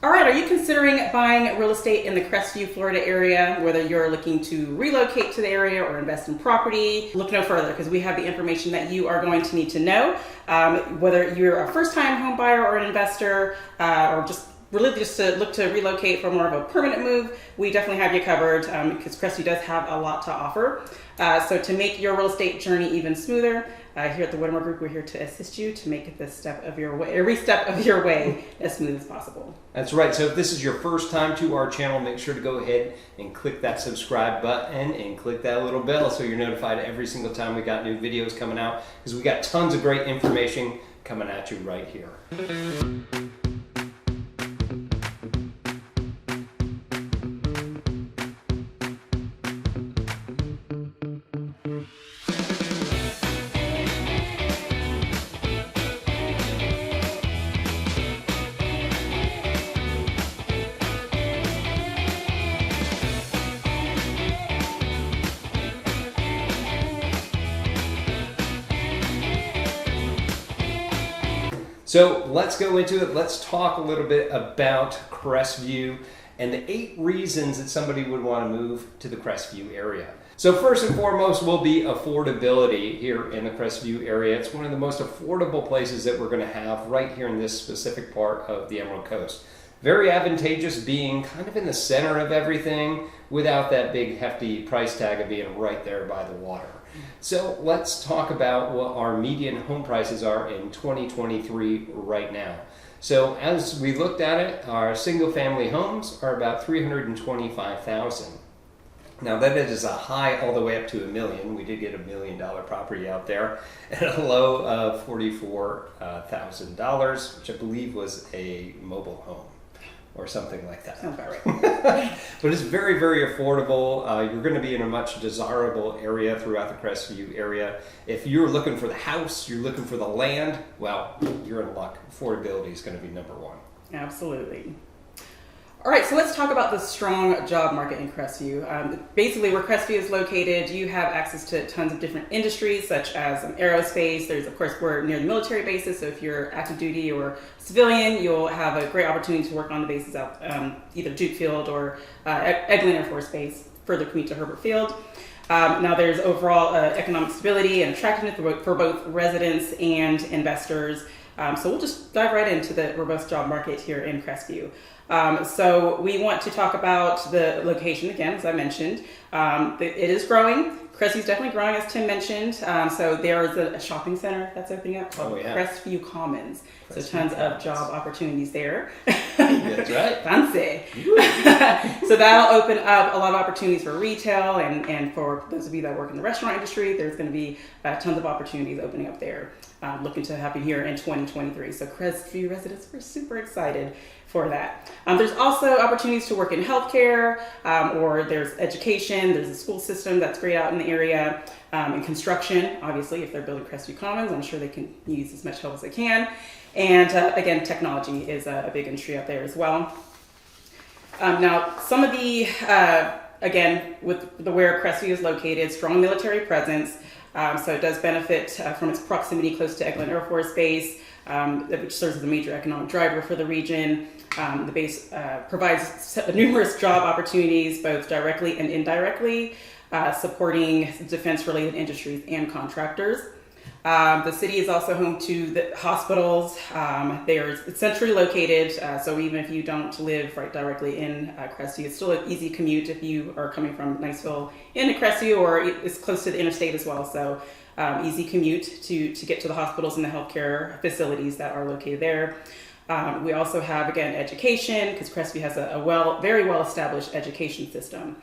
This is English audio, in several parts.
All right, are you considering buying real estate in the Crestview, Florida area, whether you're looking to relocate to the area or invest in property? Look no further because we have the information that you are going to need to know. Whether you're a first-time home buyer or an investor or just really just to look to relocate for more of a permanent move, we definitely have you covered because Crestview does have a lot to offer. So to make your real estate journey even smoother, here at the Whittemore Group, we're here to assist you to make this step of your way, every step of your way as smooth as possible. That's right. So if this is your first time to our channel, make sure to go ahead and click that subscribe button and click that little bell so you're notified every single time we got new videos coming out, because we got tons of great information coming at you right here. So let's go into it. Let's talk a little bit about Crestview and the 8 reasons that somebody would want to move to the Crestview area. So first and foremost will be affordability here in the Crestview area. It's one of the most affordable places that we're going to have right here in this specific part of the Emerald Coast. Very advantageous being kind of in the center of everything without that big hefty price tag of being right there by the water. So let's talk about what our median home prices are in 2023 right now. So as we looked at it, our single family homes are about $325,000. Now that is a high all the way up to $1 million. We did get $1 million property out there, and a low of $44,000, which I believe was a mobile home or something like that. Sounds about right. But it's very, very affordable. You're going to be in a much desirable area throughout the Crestview area. If you're looking for the house, you're looking for the land, well, you're in luck. Affordability is going to be number one. Absolutely. All right, so let's talk about the strong job market in Crestview. Basically, where Crestview is located, you have access to tons of different industries, such as aerospace. There's, of course, we're near the military bases, so if you're active duty or civilian, you'll have a great opportunity to work on the bases out either Duke Field or Eglin Air Force Base, further commute to Herbert Field. Now, there's overall economic stability and attractiveness for both residents and investors. So we'll just dive right into the robust job market here in Crestview. So we want to talk about the location again, as I mentioned. It is growing. Crestview is definitely growing, as Tim mentioned. So there is a shopping center that's opening up called Crestview Commons. So tons of job opportunities there. That's right. Fancy. So that'll open up a lot of opportunities for retail, and for those of you that work in the restaurant industry, there's going to be tons of opportunities opening up there. Looking to happen here in 2023. So Crestview residents, we're super excited for that. There's also opportunities to work in healthcare, or there's education, there's a school system that's great out in the area, and construction, obviously, if they're building Crestview Commons, I'm sure they can use as much help as they can. And again, technology is a big industry out there as well. Now, some of the, again, with where Crestview is located, strong military presence, so it does benefit from its proximity close to Eglin Air Force Base, which serves as a major economic driver for the region. The base provides numerous job opportunities, both directly and indirectly, supporting defense-related industries and contractors. The city is also home to the hospitals. It's centrally located, so even if you don't live right directly in Crestview, it's still an easy commute if you are coming from Niceville into Crestview, or it's close to the interstate as well. So easy commute to get to the hospitals and the healthcare facilities that are located there. We also have, again, education, because Crestview has a very well-established education system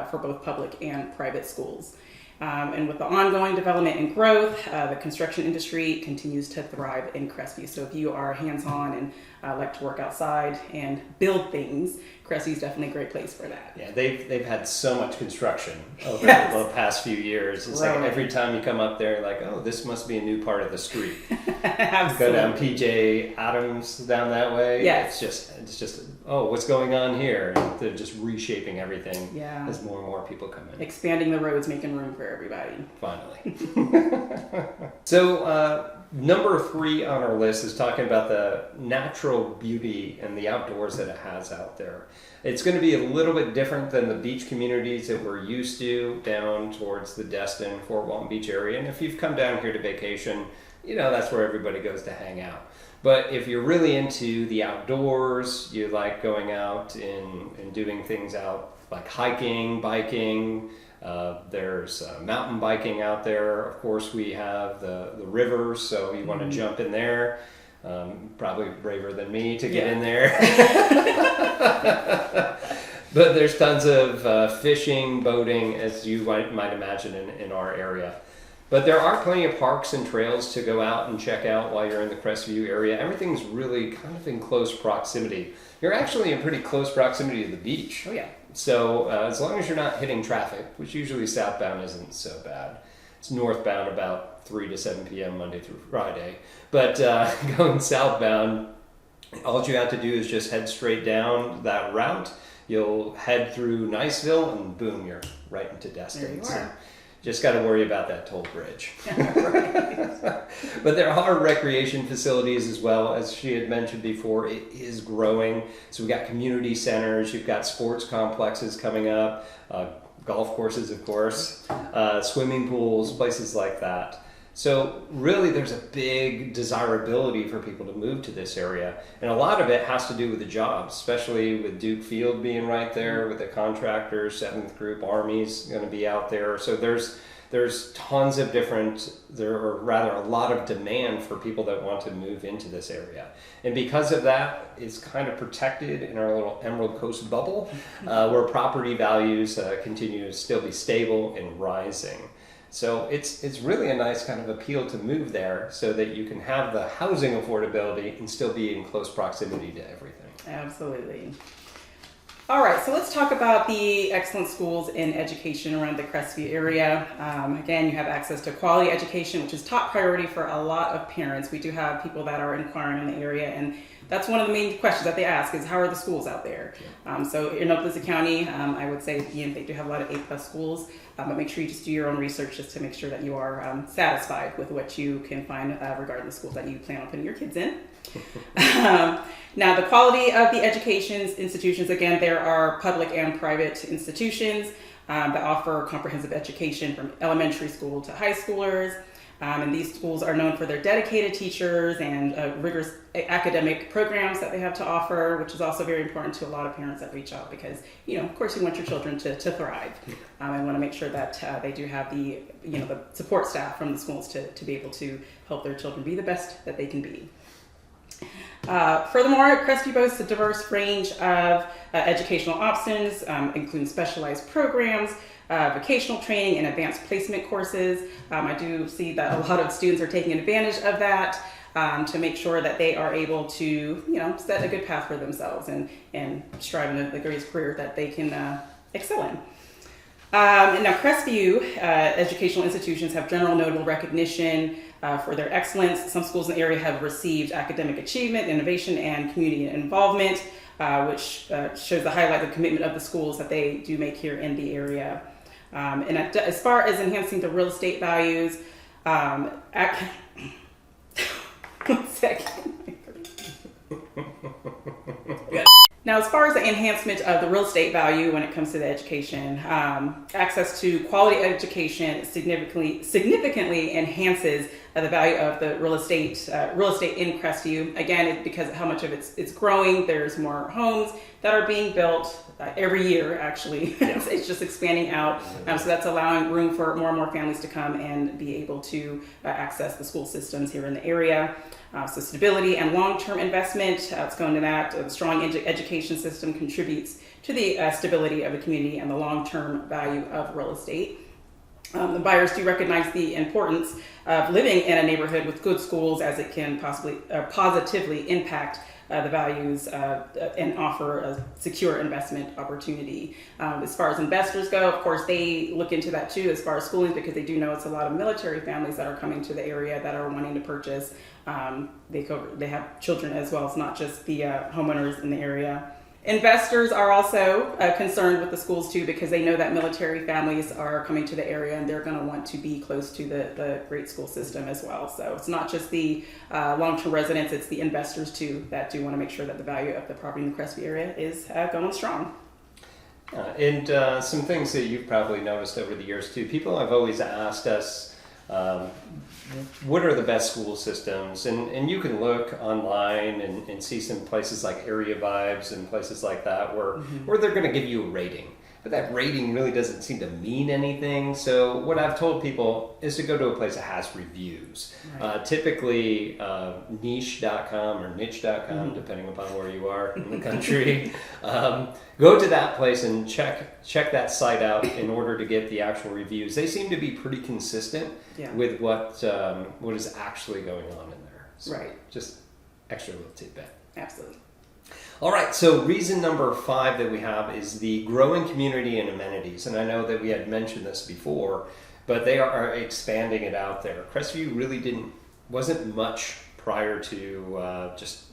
for both public and private schools. And with the ongoing development and growth, the construction industry continues to thrive in Crestview. So if you are hands-on and like to work outside and build things, Crestview is definitely a great place for that. Yeah, they've had so much construction over the past few years. It's like every time you come up there, you're like, oh, this must be a new part of the street. Go down PJ Adams down that way. Yes. It's just oh, what's going on here? And they're just reshaping everything as more and more people come in. Expanding the roads, making room for everybody. Finally. So number 3 on our list is talking about the natural natural beauty and the outdoors that it has out there. It's going to be a little bit different than the beach communities that we're used to down towards the Destin-Fort Walton Beach area. And if you've come down here to vacation, that's where everybody goes to hang out. But if you're really into the outdoors, you like going out and doing things out like hiking, biking, there's mountain biking out there. Of course, we have the rivers, so you want to jump in there. Probably braver than me to get in there. But there's tons of fishing, boating, as you might imagine in our area. But there are plenty of parks and trails to go out and check out while you're in the Crestview area. Everything's really kind of in close proximity. You're actually in pretty close proximity to the beach. Oh, yeah. So as long as you're not hitting traffic, which usually southbound isn't so bad. It's northbound about 3 to 7 p.m. Monday through Friday. But going southbound, all you have to do is just head straight down that route. You'll head through Niceville and boom, you're right into Destin. There you So are. just got to worry about that toll bridge. But there are recreation facilities as well. As she had mentioned before, it is growing. So we've got community centers, you've got sports complexes coming up, golf courses, of course, swimming pools, places like that. So really there's a big desirability for people to move to this area. And a lot of it has to do with the jobs, especially with Duke Field being right there, with the contractors, 7th Group, Army's going to be out there. So there's tons of a lot of demand for people that want to move into this area. And because of that, it's kind of protected in our little Emerald Coast bubble, where property values continue to still be stable and rising. So it's really a nice kind of appeal to move there so that you can have the housing affordability and still be in close proximity to everything. Absolutely. All right, so let's talk about the excellent schools in education around the Crestview area. Again, you have access to quality education, which is top priority for a lot of parents. We do have people that are inquiring in the area, and that's one of the main questions that they ask is, how are the schools out there? So in Okaloosa County, I would say they do have a lot of A+ schools, but make sure you just do your own research just to make sure that you are satisfied with what you can find regarding the schools that you plan on putting your kids in. Now, the quality of the education institutions, again, there are public and private institutions that offer comprehensive education from elementary school to high schoolers. And these schools are known for their dedicated teachers and rigorous academic programs that they have to offer, which is also very important to a lot of parents that reach out because, of course, you want your children to thrive and want to make sure that they do have the support staff from the schools to be able to help their children be the best that they can be. Furthermore, Crestview boasts a diverse range of educational options, including specialized programs, vocational training, and advanced placement courses. I do see that a lot of students are taking advantage of that to make sure that they are able to, set a good path for themselves and strive in the greatest career that they can excel in. And now Crestview educational institutions have general notable recognition for their excellence. Some schools in the area have received academic achievement, innovation, and community involvement, which shows the highlight of commitment of the schools that they do make here in the area. And as far as enhancing the real estate values, one second. Now, as far as the enhancement of the real estate value when it comes to the education, access to quality education significantly enhances the value of the real estate in Crestview. Again, because how much of it's growing, there's more homes that are being built every year. Actually, yeah. It's just expanding out. So that's allowing room for more and more families to come and be able to access the school systems here in the area. So stability and long-term investment, let's go into that. The strong education system contributes to the stability of the community and the long-term value of real estate. The buyers do recognize the importance of living in a neighborhood with good schools, as it can positively impact the values and offer a secure investment opportunity. As far as investors go, of course, they look into that too as far as schooling, because they do know it's a lot of military families that are coming to the area that are wanting to purchase. They have children as well. It's not just the homeowners in the area. Investors are also concerned with the schools too, because they know that military families are coming to the area and they're going to want to be close to the great school system as well. So it's not just the long-term residents, it's the investors too that do want to make sure that the value of the property in the Crestview area is going strong. And some things that you've probably noticed over the years too. People have always asked us, what are the best school systems? And you can look online and see some places like Area Vibes and places like that where they're going to give you a rating. But that rating really doesn't seem to mean anything. So what I've told people is to go to a place that has reviews. Right. Typically niche.com or niche.com, depending upon where you are in the country. Go to that place and check that site out in order to get the actual reviews. They seem to be pretty consistent with what is actually going on in there. So right. Just extra little tidbit. Absolutely. All right, so reason number 5 that we have is the growing community and amenities. And I know that we had mentioned this before, but they are expanding it out there. Crestview really wasn't much prior to just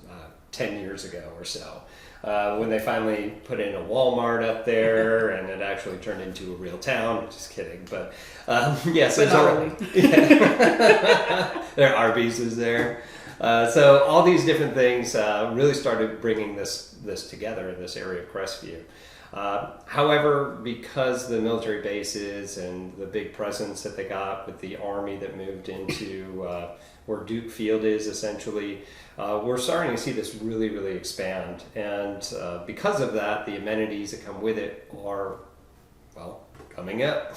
10 years ago or so. When they finally put in a Walmart up there and it actually turned into a real town. Just kidding, but yes. But not really. Their Arby's is there. So all these different things really started bringing this together in this area of Crestview. However, because the military bases and the big presence that they got with the Army that moved into where Duke Field is essentially, we're starting to see this really, really expand. And because of that, the amenities that come with it are, well, coming up.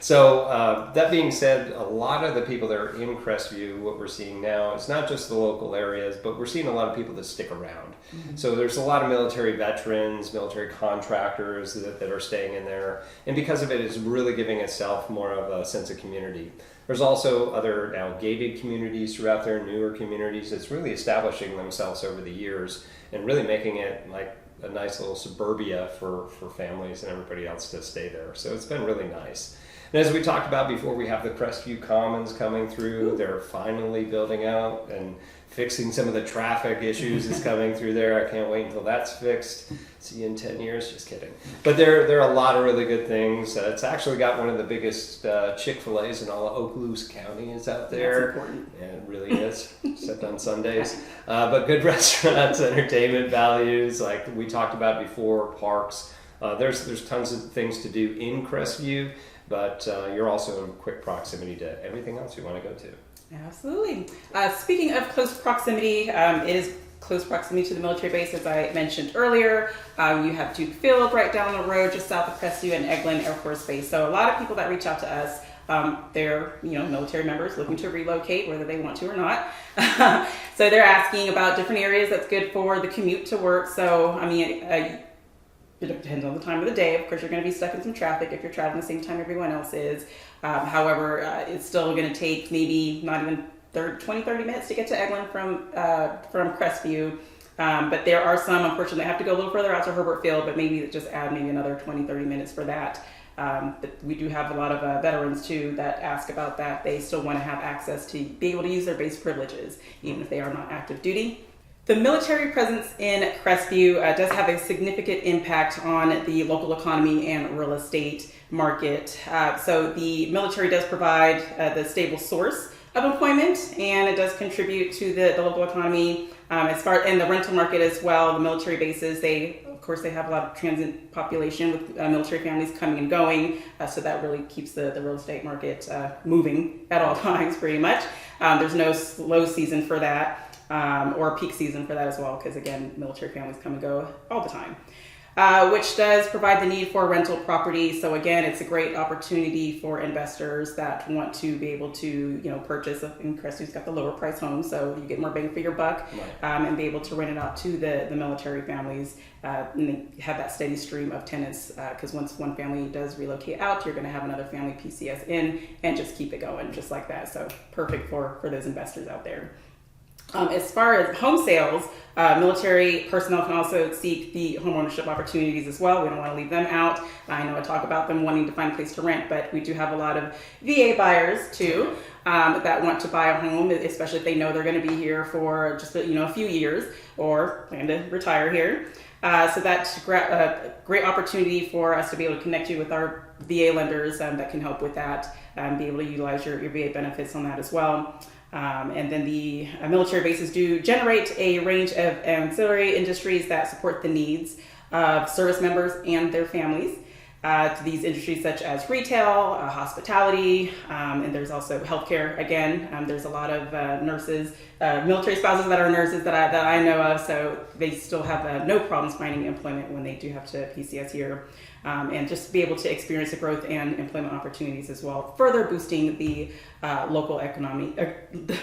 So that being said, a lot of the people that are in Crestview, what we're seeing now, it's not just the local areas, but we're seeing a lot of people that stick around. So there's a lot of military veterans, military contractors that are staying in there. And because of it, it's really giving itself more of a sense of community. There's also other now gated communities throughout there, newer communities that's really establishing themselves over the years and really making it like a nice little suburbia for families and everybody else to stay there. So it's been really nice. And as we talked about before, we have the Crestview Commons coming through. They're finally building out and fixing some of the traffic issues that's coming through there. I can't wait until that's fixed. See you in 10 years. Just kidding. But there are a lot of really good things. It's actually got one of the biggest Chick-fil-A's in all of Okaloosa County is out there. That's important. Yeah, it really is, except on Sundays. But good restaurants, entertainment values, like we talked about before, parks. There's tons of things to do in Crestview, but you're also in quick proximity to everything else you want to go to. Absolutely. Speaking of close proximity, it is close proximity to the military base, as I mentioned earlier. You have Duke Field right down the road, just south of Crestview, and Eglin Air Force Base. So a lot of people that reach out to us, they're military members looking to relocate, whether they want to or not. So they're asking about different areas that's good for the commute to work. So I mean, it depends on the time of the day. Of course, you're going to be stuck in some traffic if you're traveling the same time everyone else is. However, it's still going to take maybe not even 20, 30 minutes to get to Eglin from Crestview. But there are some, unfortunately, that have to go a little further out to Herbert Field, but maybe just add maybe another 20, 30 minutes for that. But we do have a lot of veterans, too, that ask about that. They still want to have access to be able to use their base privileges, even if they are not active duty. The military presence in Crestview does have a significant impact on the local economy and real estate market. So the military does provide the stable source of employment, and it does contribute to the local economy and the rental market as well. The military bases, they have a lot of transient population with military families coming and going, so that really keeps the real estate market moving at all times pretty much. There's no low season for that. Or peak season for that as well, because again, military families come and go all the time, which does provide the need for rental property. So again, it's a great opportunity for investors that want to be able to, purchase. And Crestview's got the lower price homes, so you get more bang for your buck, and be able to rent it out to the military families, and they have that steady stream of tenants. Because once one family does relocate out, you're going to have another family PCS in, and just keep it going just like that. So perfect for those investors out there. As far as home sales, military personnel can also seek the home ownership opportunities as well. We don't want to leave them out. I know I talk about them wanting to find a place to rent, but we do have a lot of VA buyers too that want to buy a home, especially if they know they're going to be here for just a few years or plan to retire here. So that's a great opportunity for us to be able to connect you with our VA lenders that can help with that, be able to utilize your VA benefits on that as well. And then the military bases do generate a range of ancillary industries that support the needs of service members and their families. To these industries such as retail, hospitality, and there's also healthcare. Again, there's a lot of nurses, military spouses that are nurses that I know of, so they still have no problems finding employment when they do have to PCS here, and just be able to experience the growth and employment opportunities as well, further boosting the local economy, and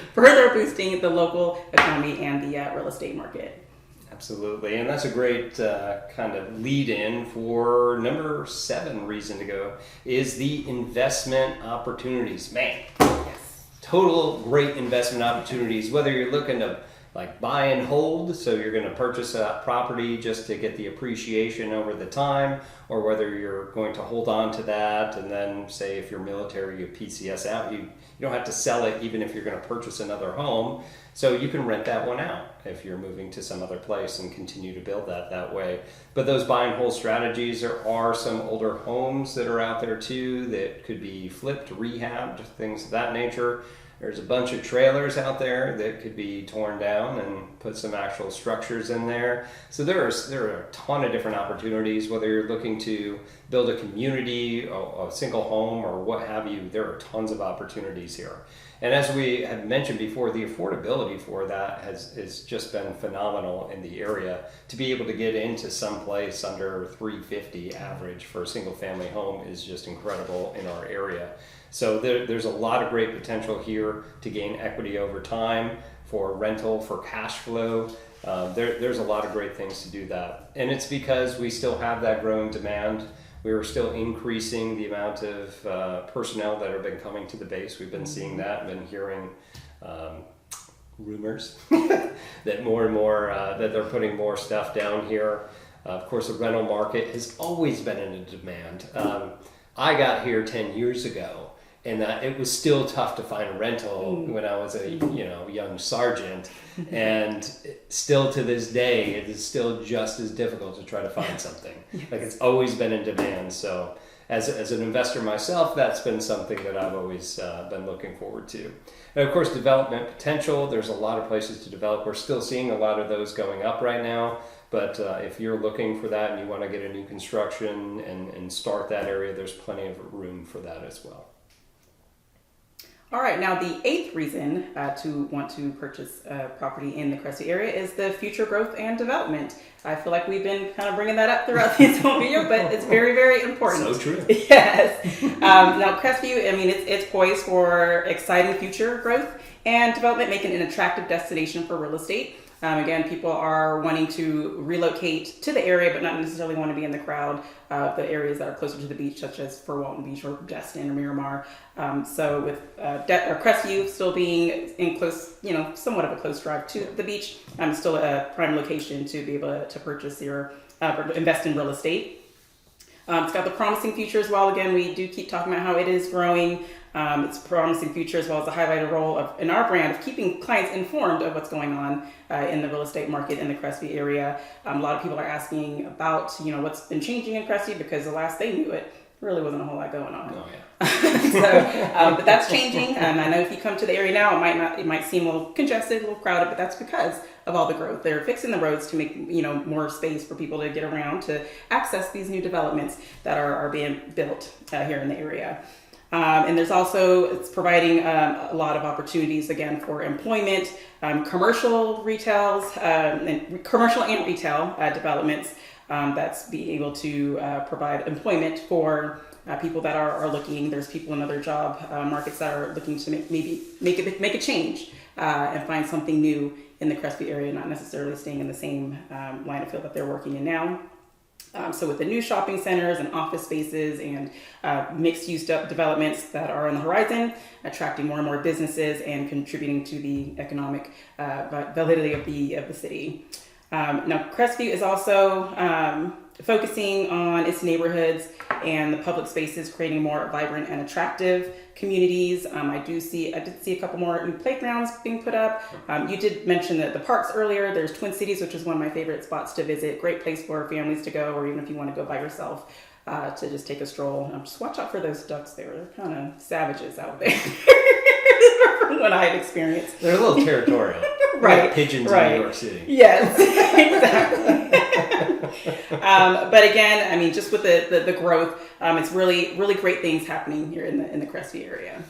the real estate market. Absolutely, and that's a great kind of lead-in for number 7 reason to go is the investment opportunities. Man, Yes. total great investment opportunities, whether you're looking to like buy and hold, so you're going to purchase a property just to get the appreciation over the time, or whether you're going to hold on to that and then say if you're military, you PCS out, you don't have to sell it even if you're going to purchase another home. So you can rent that one out if you're moving to some other place and continue to build that way. But those buy and hold strategies, there are some older homes that are out there too that could be flipped, rehabbed, things of that nature. There's a bunch of trailers out there that could be torn down and put some actual structures in there. So there are a ton of different opportunities, whether you're looking to build a community, a single home, or what have you, there are tons of opportunities here. And as we had mentioned before, the affordability for that has just been phenomenal in the area. To be able to get into some place under $350 average for a single family home is just incredible in our area. So there's a lot of great potential here to gain equity over time for rental, for cash flow. There's a lot of great things to do that. And it's because we still have that growing demand. We are still increasing the amount of personnel that have been coming to the base. We've been seeing that, been hearing rumors that more and more, that they're putting more stuff down here. Of course, the rental market has always been in demand. I got here 10 years ago, and it was still tough to find a rental when I was a young sergeant, and still to this day it is still just as difficult to try to find something. Like, it's always been in demand. So as an investor myself, that's been something that I've always been looking forward to. And of course, development potential, there's a lot of places to develop. We're still seeing a lot of those going up right now. But if you're looking for that and you want to get a new construction and start that area, there's plenty of room for that as well. All right, now the 8th reason to want to purchase a property in the Crestview area is the future growth and development. I feel like we've been kind of bringing that up throughout this whole video, but it's very, very important. So true. Yes. Now Crestview, I mean, it's poised for exciting future growth and development, making it an attractive destination for real estate. Again, people are wanting to relocate to the area, but not necessarily want to be in the crowd of the areas that are closer to the beach, such as Fort Walton Beach or Destin or Miramar. So with Crestview still being in close, somewhat of a close drive to the beach, still a prime location to be able to purchase or invest in real estate. It's got the promising future as well. Again, we do keep talking about how it is growing. It's a promising future, as well as a highlighted role in our brand of keeping clients informed of what's going on in the real estate market in the Crestview area. A lot of people are asking about what's been changing in Crestview, because the last they knew it really wasn't a whole lot going on. Oh yeah. But that's changing. I know if you come to the area now, it might seem a little congested, a little crowded, but that's because of all the growth. They're fixing the roads to make more space for people to get around to access these new developments that are being built here in the area. And there's also, it's providing a lot of opportunities, again, for employment, commercial retail developments that's being able to provide employment for people that are looking. There's people in other job markets that are looking to make a change and find something new in the Crestview area, not necessarily staying in the same line of field that they're working in now. So with the new shopping centers and office spaces and mixed-use developments that are on the horizon, attracting more and more businesses and contributing to the economic validity of the city. Now, Crestview is also focusing on its neighborhoods and the public spaces, creating more vibrant and attractive communities. I did see a couple more new playgrounds being put up. You did mention that the parks earlier. There's Twin Cities, which is one of my favorite spots to visit. Great place for families to go, or even if you want to go by yourself, to just take a stroll. Just watch out for those ducks there. They're kind of savages out there. From what I've experienced. They're a little territorial. Right. Like pigeons right. in New York City. Yes, exactly. But again, I mean, just with the growth, it's really great things happening here in the Crestview area.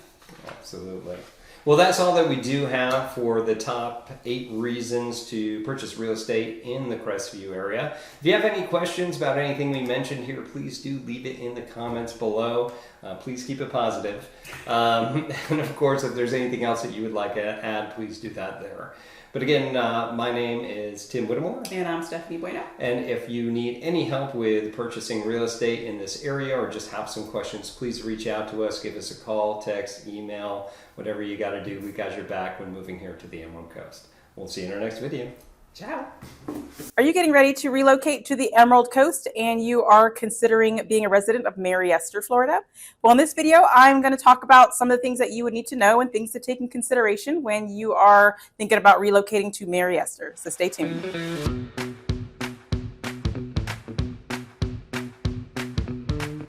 Absolutely. Well, that's all that we do have for the top 8 reasons to purchase real estate in the Crestview area. If you have any questions about anything we mentioned here, please do leave it in the comments below. Please keep it positive. And of course, if there's anything else that you would like to add, please do that there. But again, my name is Tim Whittemore. And I'm Stephanie Bueno. And if you need any help with purchasing real estate in this area or just have some questions, please reach out to us. Give us a call, text, email, whatever you got to do. We got your back when moving here to the Emerald Coast. We'll see you in our next video. Ciao. Are you getting ready to relocate to the Emerald Coast and you are considering being a resident of Mary Esther, Florida? Well, in this video, I'm going to talk about some of the things that you would need to know and things to take in consideration when you are thinking about relocating to Mary Esther. So stay tuned.